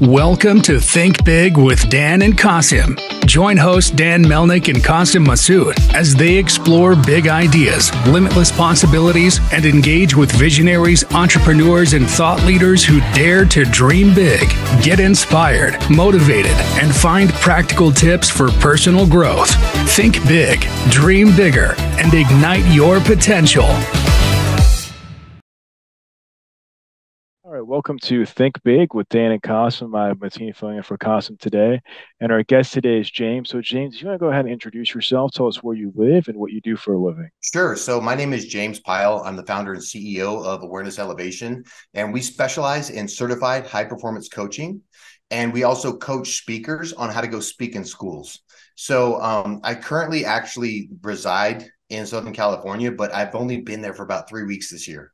Welcome to Think Big with Dan and Qasim. Join hosts Dan Melnick and Qasim Masood as they explore big ideas, limitless possibilities, and engage with visionaries, entrepreneurs, and thought leaders who dare to dream big, get inspired, motivated, and find practical tips for personal growth. Think big, dream bigger, and ignite your potential. All right, welcome to Think Big with Dan and Qasim. I'm Mateen filling in for Qasim today. And our guest today is James. So, James, you want to go ahead and introduce yourself? Tell us where you live and what you do for a living. Sure. So my name is James Pyle. I'm the founder and CEO of Awareness Elevation, and we specialize in certified high performance coaching. And we also coach speakers on how to go speak in schools. So I currently actually reside in Southern California, but I've only been there for about 3 weeks this year.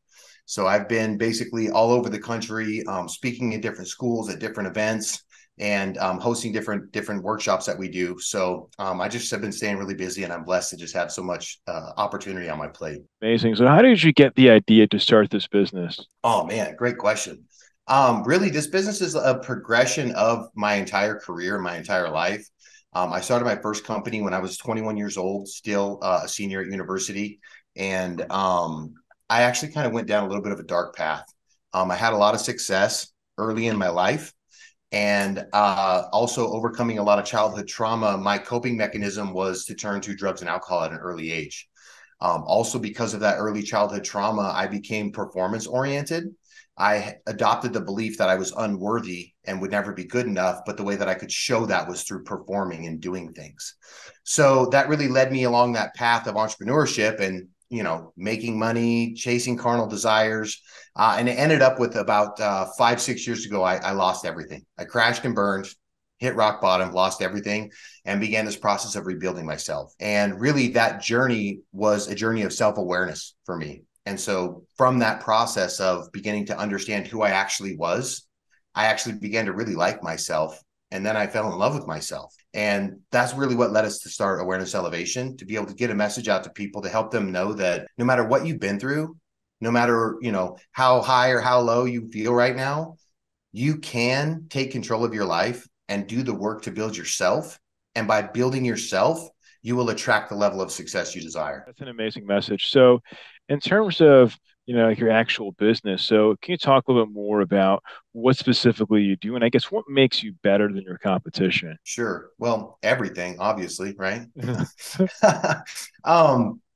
So I've been basically all over the country, speaking in different schools at different events and hosting different workshops that we do. So I just have been staying really busy, and I'm blessed to just have so much opportunity on my plate. Amazing. So, how did you get the idea to start this business? Oh man, great question. Really, this business is a progression of my entire career, my entire life. I started my first company when I was 21 years old, still a senior at university. And I actually kind of went down a little bit of a dark path. I had a lot of success early in my life, and also overcoming a lot of childhood trauma. My coping mechanism was to turn to drugs and alcohol at an early age. Also, because of that early childhood trauma, I became performance oriented. I adopted the belief that I was unworthy and would never be good enough, but the way that I could show that was through performing and doing things. So that really led me along that path of entrepreneurship and making money, chasing carnal desires. And it ended up with about 5-6 years ago, I lost everything. I crashed and burned, hit rock bottom, lost everything, and began this process of rebuilding myself. And really that journey was a journey of self-awareness for me. And so from that process of beginning to understand who I actually was, I actually began to really like myself. And then I fell in love with myself. And that's really what led us to start Awareness Elevation, to be able to get a message out to people to help them know that no matter what you've been through, no matter, how high or how low you feel right now, you can take control of your life and do the work to build yourself. And by building yourself, you will attract the level of success you desire. That's an amazing message. So, in terms of like your actual business, so can you talk a little bit more about what specifically you do, and I guess what makes you better than your competition? Sure. Well, everything, obviously, right?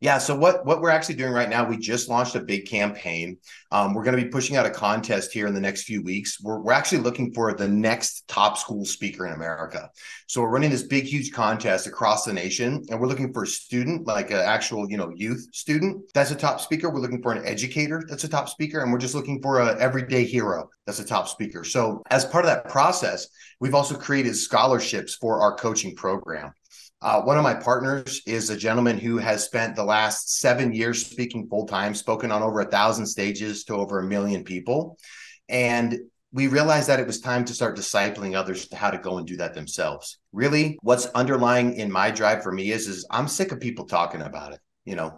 Yeah. So what we're actually doing right now, we just launched a big campaign. We're going to be pushing out a contest here in the next few weeks. We're actually looking for the next top school speaker in America. So we're running this big, huge contest across the nation, and we're looking for a student, like an actual, youth student that's a top speaker. We're looking for an educator that's a top speaker, and we're just looking for an everyday hero that's a top speaker. So as part of that process, we've also created scholarships for our coaching program. One of my partners is a gentleman who has spent the last 7 years speaking full-time, spoken on over 1,000 stages to over 1 million people. And we realized that it was time to start discipling others to how to go and do that themselves. Really, what's underlying in my drive for me is I'm sick of people talking about it.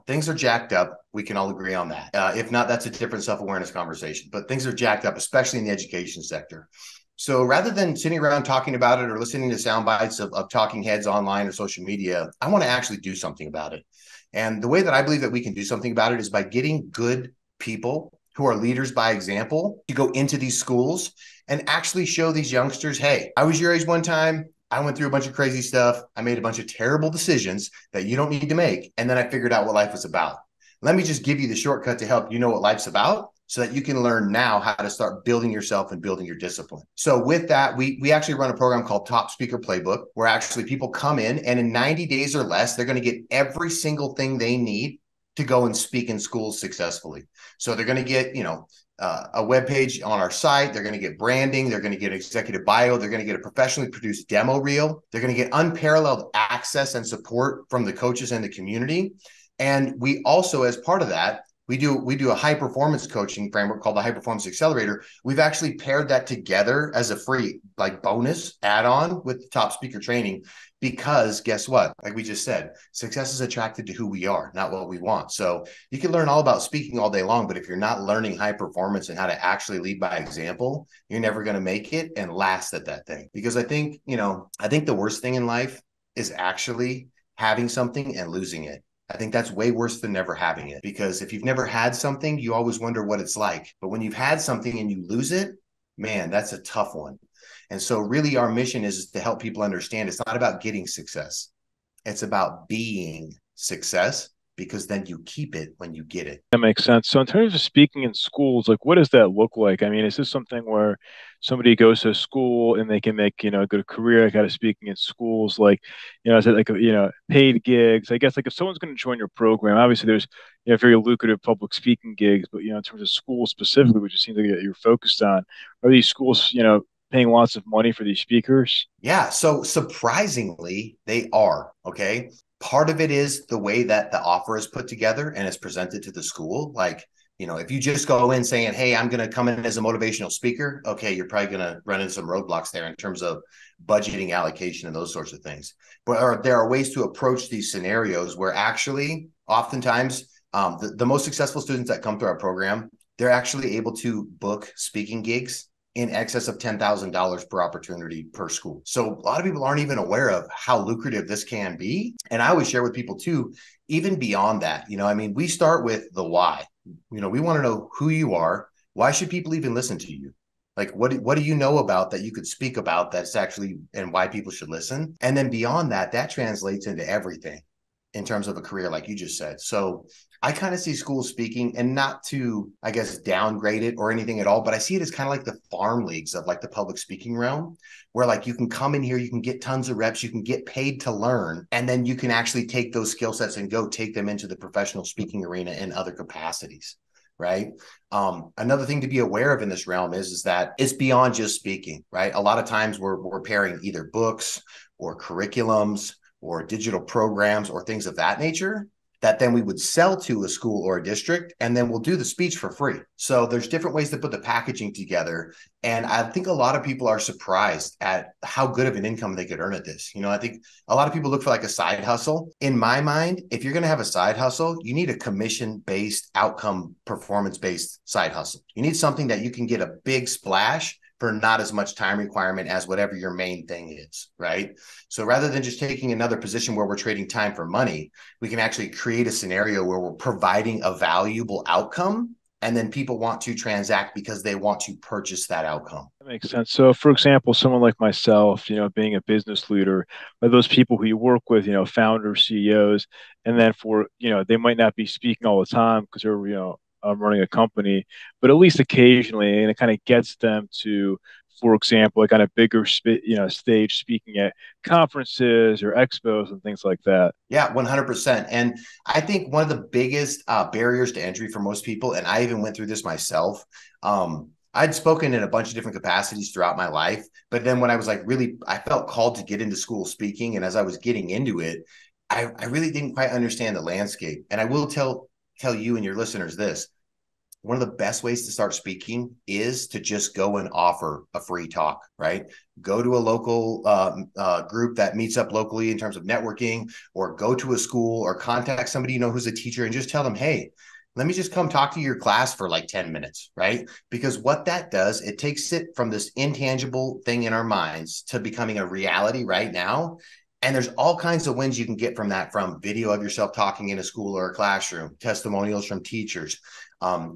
Things are jacked up. We can all agree on that. If not, that's a different self-awareness conversation. But things are jacked up, especially in the education sector. So rather than sitting around talking about it or listening to sound bites of talking heads online or social media, I want to actually do something about it. And the way that I believe that we can do something about it is by getting good people who are leaders by example to go into these schools and actually show these youngsters, hey, I was your age one time. I went through a bunch of crazy stuff. I made a bunch of terrible decisions that you don't need to make. And then I figured out what life was about. Let me just give you the shortcut to help you know what life's about, so that you can learn now how to start building yourself and building your discipline. So with that, we actually run a program called Top Speaker Playbook, where actually people come in and in 90 days or less, they're going to get every single thing they need to go and speak in schools successfully. So they're going to get, a web page on our site. They're going to get branding. They're going to get executive bio. They're going to get a professionally produced demo reel. They're going to get unparalleled access and support from the coaches and the community. And we also, as part of that, we do a high performance coaching framework called the High Performance Accelerator. We've actually paired that together as a free like bonus add-on with top speaker training, because guess what? Like we just said, success is attracted to who we are, not what we want. So you can learn all about speaking all day long, but if you're not learning high performance and how to actually lead by example, you're never going to make it and last at that thing. Because I think the worst thing in life is actually having something and losing it. I think that's way worse than never having it, because if you've never had something, you always wonder what it's like. But when you've had something and you lose it, man, that's a tough one. And so really our mission is to help people understand it's not about getting success. It's about being success, because then you keep it when you get it. That makes sense. So in terms of speaking in schools, like what does that look like? I mean, is this something where somebody goes to school and they can make, a good career like out of speaking in schools? Like, is it like, paid gigs? I guess like if someone's going to join your program, obviously there's, very lucrative public speaking gigs, but, in terms of schools specifically, which it seems like you're focused on, are these schools, paying lots of money for these speakers? Yeah. So surprisingly, they are. Okay. Part of it is the way that the offer is put together and is presented to the school. Like, if you just go in saying, hey, I'm going to come in as a motivational speaker, okay, you're probably going to run into some roadblocks there in terms of budgeting, allocation, and those sorts of things. But there are ways to approach these scenarios where actually, oftentimes, the most successful students that come through our program, they're actually able to book speaking gigs in excess of $10,000 per opportunity per school. So a lot of people aren't even aware of how lucrative this can be. And I always share with people too, even beyond that, we start with the why. We want to know who you are. Why should people even listen to you? Like, what do you know about that you could speak about that's actually, and why people should listen? And then beyond that, that translates into everything in terms of a career, like you just said. So I kind of see school speaking, and not to, I guess, downgrade it or anything at all, but I see it as kind of like the farm leagues of like the public speaking realm, where like you can come in here, you can get tons of reps, you can get paid to learn, and then you can actually take those skill sets and go take them into the professional speaking arena in other capacities. Right. Another thing to be aware of in this realm is that it's beyond just speaking. Right. A lot of times we're pairing either books or curriculums or digital programs or things of that nature that then we would sell to a school or a district, and then we'll do the speech for free. So there's different ways to put the packaging together. And I think a lot of people are surprised at how good of an income they could earn at this. I think a lot of people look for like a side hustle. In my mind, if you're going to have a side hustle, you need a commission-based, outcome performance-based side hustle. You need something that you can get a big splash for not as much time requirement as whatever your main thing is, right? So rather than just taking another position where we're trading time for money, we can actually create a scenario where we're providing a valuable outcome, and then people want to transact because they want to purchase that outcome. That makes sense. So, for example, someone like myself, being a business leader, are those people who you work with, founders, CEOs, and then they might not be speaking all the time because they're, running a company, but at least occasionally, and it kind of gets them to, for example, like on a bigger, stage, speaking at conferences or expos and things like that. Yeah, 100%. And I think one of the biggest barriers to entry for most people, and I even went through this myself, I'd spoken in a bunch of different capacities throughout my life. But then when I was like I felt called to get into school speaking. And as I was getting into it, I really didn't quite understand the landscape. And I will tell you and your listeners this. One of the best ways to start speaking is to just go and offer a free talk, right? Go to a local group that meets up locally in terms of networking, or go to a school or contact somebody who's a teacher and just tell them, hey, let me just come talk to your class for like 10 minutes, right? Because what that does, it takes it from this intangible thing in our minds to becoming a reality right now. And there's all kinds of wins you can get from that, from video of yourself talking in a school or a classroom, testimonials from teachers.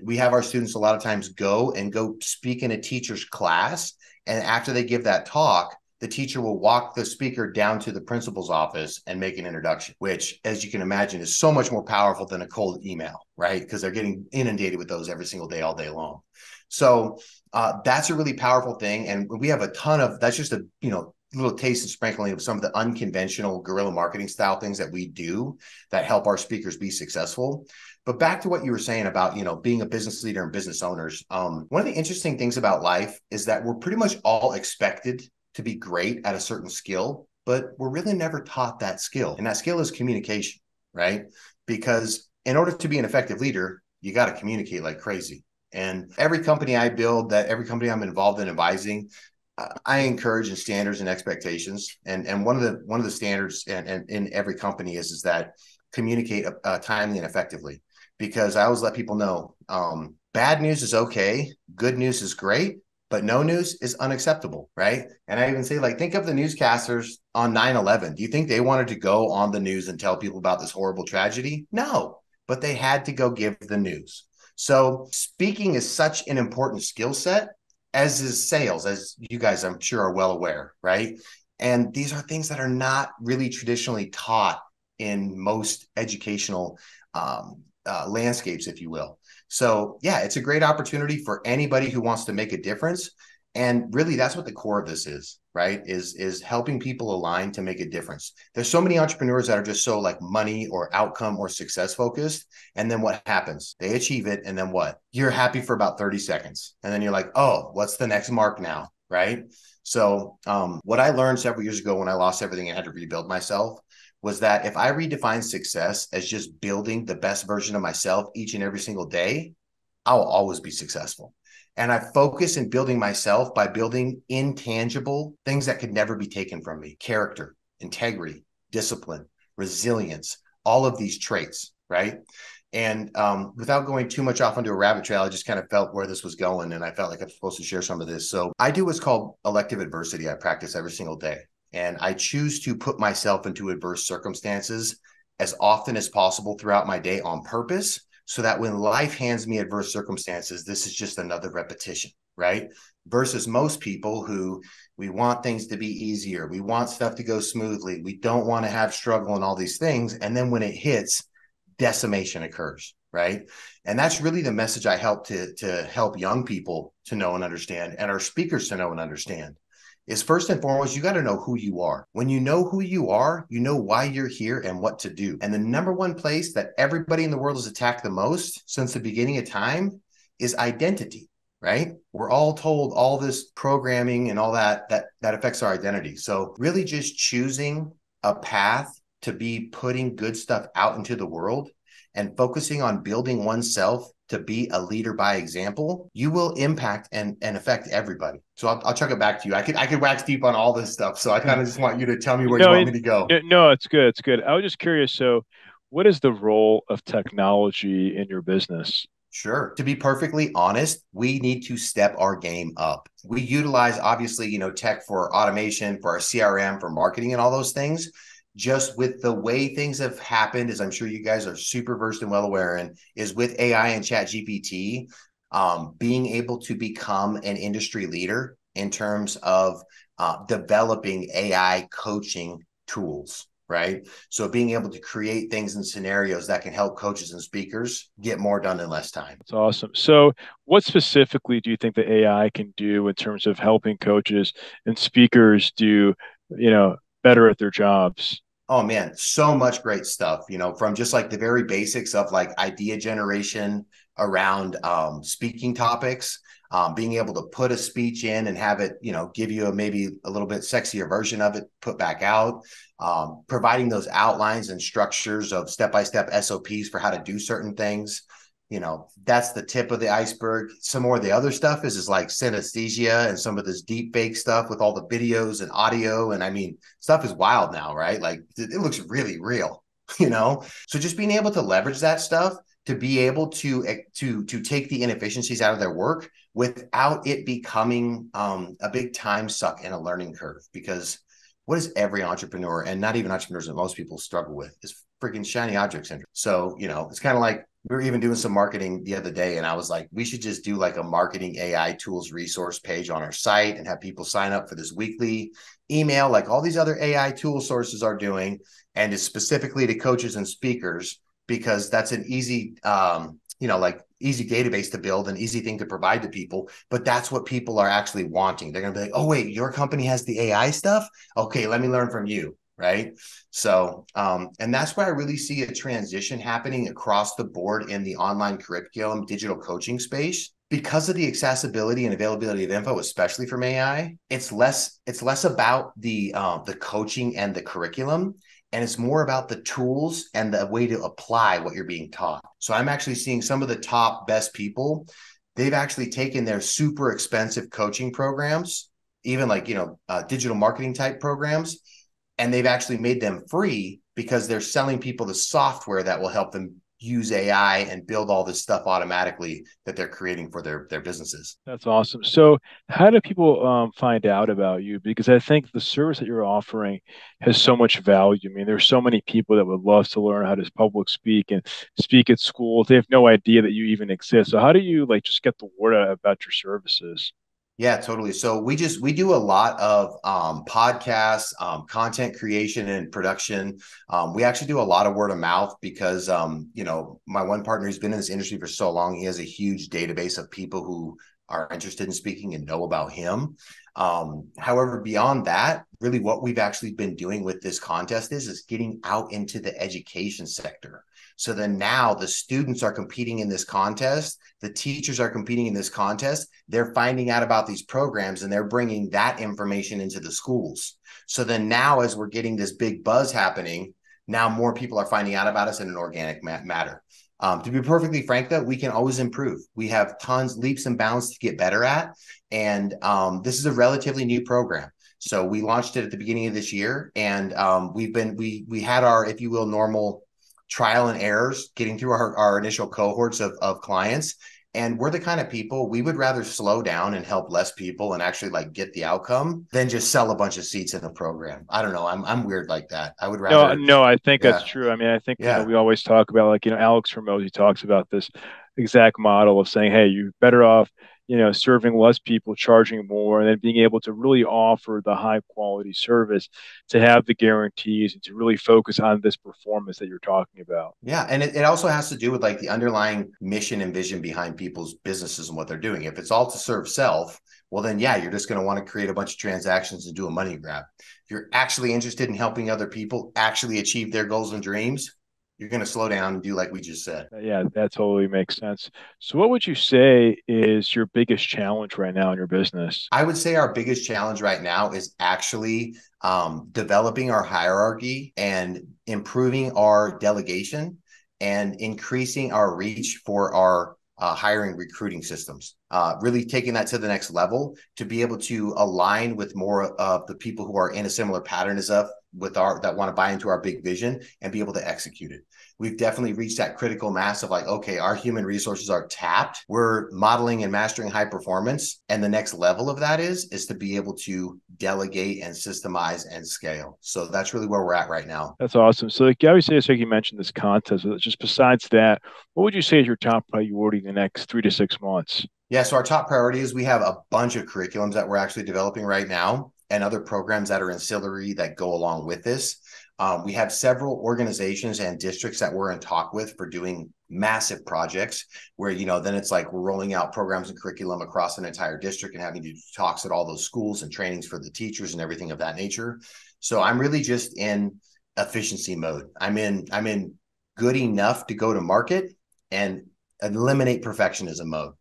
We have our students a lot of times go speak in a teacher's class. And after they give that talk, the teacher will walk the speaker down to the principal's office and make an introduction, which, as you can imagine, is so much more powerful than a cold email, right? Because they're getting inundated with those every single day, all day long. So that's a really powerful thing. And we have a ton of, that's just a, little taste and sprinkling of some of the unconventional guerrilla marketing style things that we do that help our speakers be successful. But back to what you were saying about, being a business leader and business owners. One of the interesting things about life is that we're pretty much all expected to be great at a certain skill, but we're really never taught that skill. And that skill is communication, right? Because in order to be an effective leader, you got to communicate like crazy. And every company I build, that every company I'm involved in advising, I encourage in standards and expectations. And one of the standards and in every company is that communicate timely and effectively. Because I always let people know, bad news is okay, good news is great, but no news is unacceptable, right? And I even say, like, think of the newscasters on 9/11. Do you think they wanted to go on the news and tell people about this horrible tragedy? No, but they had to go give the news. So speaking is such an important skill set, as is sales, as you guys, I'm sure, are well aware, right? And these are things that are not really traditionally taught in most educational landscapes, if you will. So yeah, it's a great opportunity for anybody who wants to make a difference. And really, that's what the core of this is, right? Is helping people align to make a difference. There's so many entrepreneurs that are just so like money or outcome or success focused. And then what happens? They achieve it. And then what? You're happy for about 30 seconds. And then you're like, oh, what's the next mark now? Right. So what I learned several years ago when I lost everything and had to rebuild myself was that if I redefine success as just building the best version of myself each and every single day, I'll always be successful. And I focus in building myself by building intangible things that could never be taken from me: character, integrity, discipline, resilience, all of these traits, right? And without going too much off onto a rabbit trail, I just kind of felt where this was going. And I felt like I'm supposed to share some of this. So I do what's called elective adversity. I practice every single day. And I choose to put myself into adverse circumstances as often as possible throughout my day on purpose, so that when life hands me adverse circumstances, this is just another repetition, right? Versus most people who, we want things to be easier. We want stuff to go smoothly. We don't want to have struggle and all these things. And then when it hits, decimation occurs, right? And that's really the message I help to help young people to know and understand, and our speakers to know and understand. Is first and foremost, you got to know who you are. When you know who you are, you know why you're here and what to do. And the number one place that everybody in the world has attacked the most since the beginning of time is identity, right? We're all told all this programming and all that affects our identity. So really just choosing a path to be putting good stuff out into the world and focusing on building oneself to be a leader by example, you will impact and affect everybody. So I'll chuck it back to you. I could wax deep on all this stuff. So I kind of just want you to tell me where you want me to go. No, it's good. It's good. I was just curious. So what is the role of technology in your business? Sure. To be perfectly honest, we need to step our game up. We utilize, obviously, tech for automation, for our CRM, for marketing and all those things. Just with the way things have happened, as I'm sure you guys are super versed and well aware in, is with AI and ChatGPT, being able to become an industry leader in terms of developing AI coaching tools, right? So being able to create things and scenarios that can help coaches and speakers get more done in less time. That's awesome. So what specifically do you think the AI can do in terms of helping coaches and speakers do, better at their jobs? Oh man, so much great stuff, from just like the very basics of like idea generation around speaking topics, being able to put a speech in and have it, give you maybe a little bit sexier version of it, put back out, providing those outlines and structures of step-by-step SOPs for how to do certain things. That's the tip of the iceberg. Some more of the other stuff is like synesthesia and some of this deep fake stuff with all the videos and audio. And I mean, stuff is wild now, right? Like it looks really real, So just being able to leverage that stuff to be able to take the inefficiencies out of their work without it becoming a big time suck and a learning curve. Because what is every entrepreneur, and not even entrepreneurs that most people struggle with, is freaking shiny object syndrome. So, it's kind of like, we were even doing some marketing the other day, and I was like, we should just do like a marketing AI tools resource page on our site and have people sign up for this weekly email, like all these other AI tool sources are doing. And it's specifically to coaches and speakers, because that's an easy, easy database to build, an easy thing to provide to people. But that's what people are actually wanting. They're going to be like, oh, wait, your company has the AI stuff? Okay, let me learn from you. Right. So, and that's where I really see a transition happening across the board in the online curriculum, digital coaching space. Because of the accessibility and availability of info, especially from AI, it's less about the coaching and the curriculum, and it's more about the tools and the way to apply what you're being taught. So I'm actually seeing some of the top best people. They've actually taken their super expensive coaching programs, even like, digital marketing type programs, and they've actually made them free because they're selling people the software that will help them use AI and build all this stuff automatically that they're creating for their businesses. That's awesome. So, how do people find out about you? Because I think the service that you're offering has so much value. I mean, there's so many people that would love to learn how to public speak and speak at schools. They have no idea that you even exist. So, how do you like just get the word out about your services? Yeah, totally. So we do a lot of podcasts, content creation and production. We actually do a lot of word of mouth because my one partner who's been in this industry for so long, he has a huge database of people who are interested in speaking and know about him. However, beyond that, really what we've actually been doing with this contest is getting out into the education sector. So then now the students are competing in this contest, the teachers are competing in this contest, they're finding out about these programs and they're bringing that information into the schools. So then now as we're getting this big buzz happening, now more people are finding out about us in an organic matter. To be perfectly frank, though, we can always improve. We have tons, leaps and bounds to get better at. And this is a relatively new program. So we launched it at the beginning of this year. And we had our, if you will, normal trial and errors getting through our initial cohorts of clients. And we're the kind of people we would rather slow down and help less people and actually like get the outcome than just sell a bunch of seats in the program. I don't know. I'm weird like that. I would No, rather, no, I think that's yeah, true. I mean, I think, yeah. we always talk about like, Alex Hormozy talks about this exact model of saying, hey, you're better off, serving less people, charging more, and then being able to really offer the high quality service to have the guarantees and to really focus on this performance that you're talking about. Yeah. And it also has to do with like the underlying mission and vision behind people's businesses and what they're doing. If it's all to serve self, well, then, yeah, you're just going to want to create a bunch of transactions and do a money grab. If you're actually interested in helping other people actually achieve their goals and dreams, you're going to slow down and do like we just said. Yeah, that totally makes sense. So, what would you say is your biggest challenge right now in your business? I would say our biggest challenge right now is actually developing our hierarchy and improving our delegation and increasing our reach for our hiring recruiting systems. Really taking that to the next level to be able to align with more of the people who are in a similar pattern as us that want to buy into our big vision and be able to execute it. We've definitely reached that critical mass of like, okay, our human resources are tapped. We're modeling and mastering high performance. And the next level of that is to be able to delegate and systemize and scale. So that's really where we're at right now. That's awesome. So, like, obviously, it's like you mentioned this contest, but just besides that, what would you say is your top priority in the next 3 to 6 months? Yeah, so our top priority is we have a bunch of curriculums that we're actually developing right now and other programs that are ancillary that go along with this. We have several organizations and districts that we're in talk with for doing massive projects where, then it's like we're rolling out programs and curriculum across an entire district and having to do talks at all those schools and trainings for the teachers and everything of that nature. So I'm really just in efficiency mode. I'm in good enough to go to market and eliminate perfectionism mode.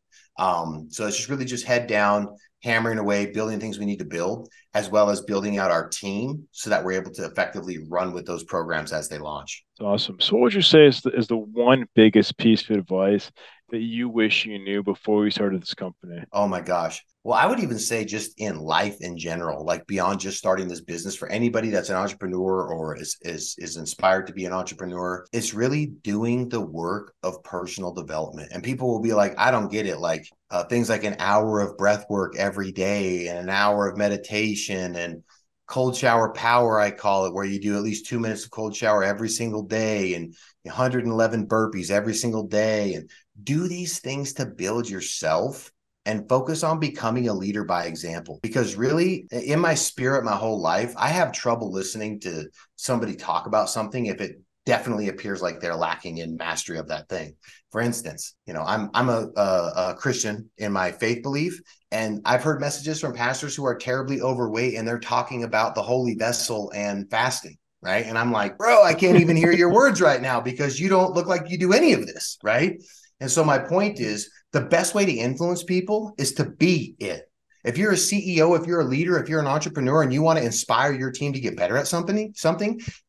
So it's just really just head down, hammering away, building things we need to build, as well as building out our team so that we're able to effectively run with those programs as they launch. That's awesome. So, what would you say is the one biggest piece of advice that you wish you knew before you started this company? Oh my gosh. Well, I would even say just in life in general, like beyond just starting this business, for anybody that's an entrepreneur or is inspired to be an entrepreneur, it's really doing the work of personal development. And people will be like, I don't get it. Like things like an hour of breath work every day and an hour of meditation and cold shower power, I call it, where you do at least 2 minutes of cold shower every single day and 111 burpees every single day, and do these things to build yourself and focus on becoming a leader by example. Because really, in my spirit, my whole life, I have trouble listening to somebody talk about something if it definitely appears like they're lacking in mastery of that thing. For instance, I'm a Christian in my faith belief, and I've heard messages from pastors who are terribly overweight, and they're talking about the holy vessel and fasting. Right. And I'm like, bro, I can't even hear your words right now because you don't look like you do any of this. Right. And so my point is the best way to influence people is to be it. If you're a CEO, if you're a leader, if you're an entrepreneur and you want to inspire your team to get better at something,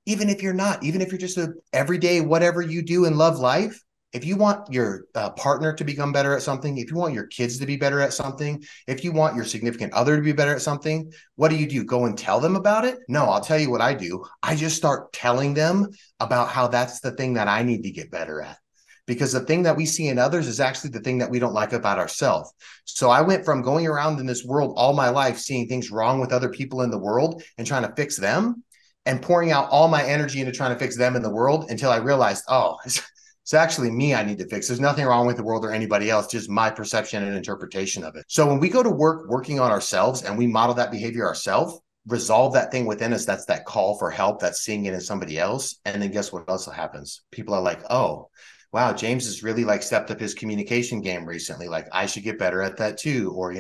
even if you're not, even if you're just a everyday, whatever you do and love life, if you want your partner to become better at something, if you want your kids to be better at something, if you want your significant other to be better at something, what do? Go and tell them about it? No, I'll tell you what I do. I just start telling them about how that's the thing that I need to get better at. Because the thing that we see in others is actually the thing that we don't like about ourselves. So I went from going around in this world all my life, seeing things wrong with other people in the world and trying to fix them, and pouring out all my energy into trying to fix them in the world until I realized, oh, it's actually me I need to fix. There's nothing wrong with the world or anybody else, just my perception and interpretation of it. So when we go to work working on ourselves and we model that behavior ourselves, resolve that thing within us, that's that call for help, that's seeing it in somebody else. And then guess what else happens? People are like, oh, wow, James has really like stepped up his communication game recently. Like I should get better at that too. Or,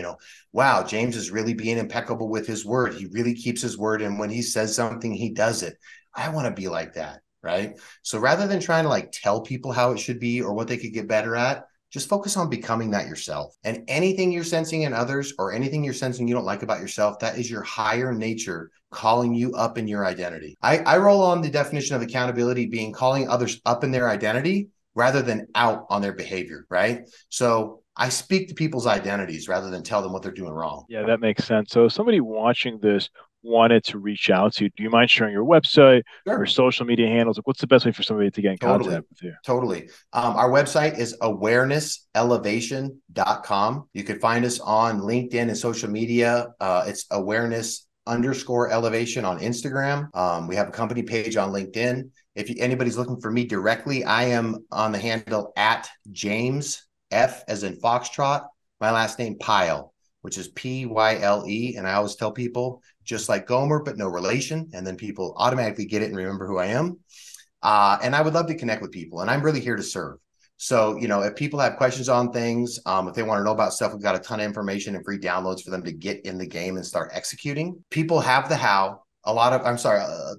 wow, James is really being impeccable with his word. He really keeps his word. And when he says something, he does it. I want to be like that. Right. So rather than trying to like tell people how it should be or what they could get better at, just focus on becoming that yourself. And anything you're sensing in others or anything you're sensing you don't like about yourself, that is your higher nature calling you up in your identity. I roll on the definition of accountability being calling others up in their identity rather than out on their behavior, right? So I speak to people's identities rather than tell them what they're doing wrong. Yeah, that makes sense. So if somebody watching this wanted to reach out to you, do you mind sharing your website or Sure. social media handles? Like, what's the best way for somebody to get in Totally. contact with you? Totally. Our website is awarenesselevation.com. You can find us on LinkedIn and social media. It's awareness_elevation on Instagram. We have a company page on LinkedIn. If anybody's looking for me directly, I am on the handle at James F as in Foxtrot, my last name Pyle, which is Pyle. And I always tell people just like Gomer, but no relation. And then people automatically get it and remember who I am. And I would love to connect with people, and I'm really here to serve. So, if people have questions on things, if they want to know about stuff, we've got a ton of information and free downloads for them to get in the game and start executing. People have the how.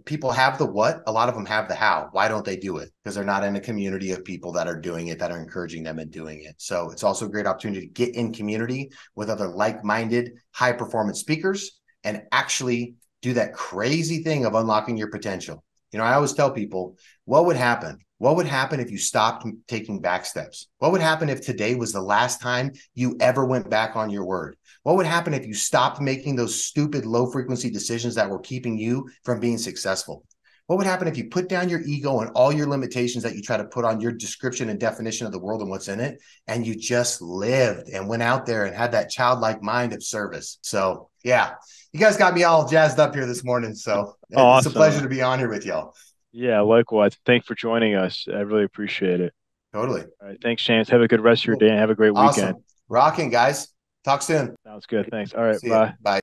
People have the what. A lot of them have the how. Why don't they do it? Because they're not in a community of people that are doing it, that are encouraging them and doing it. So it's also a great opportunity to get in community with other like-minded, high-performance speakers and actually do that crazy thing of unlocking your potential. I always tell people, what would happen? What would happen if you stopped taking back steps? What would happen if today was the last time you ever went back on your word? What would happen if you stopped making those stupid low frequency decisions that were keeping you from being successful? What would happen if you put down your ego and all your limitations that you try to put on your description and definition of the world and what's in it, and you just lived and went out there and had that childlike mind of service? So, yeah, you guys got me all jazzed up here this morning. So it's a pleasure Awesome. to be on here with y'all. Yeah, likewise. Thanks for joining us. I really appreciate it. Totally. All right. Thanks, James. Have a good rest of your day and have a great weekend. Awesome. Rocking, guys. Talk soon. Sounds good. Thanks. All right. See you. Bye. Bye.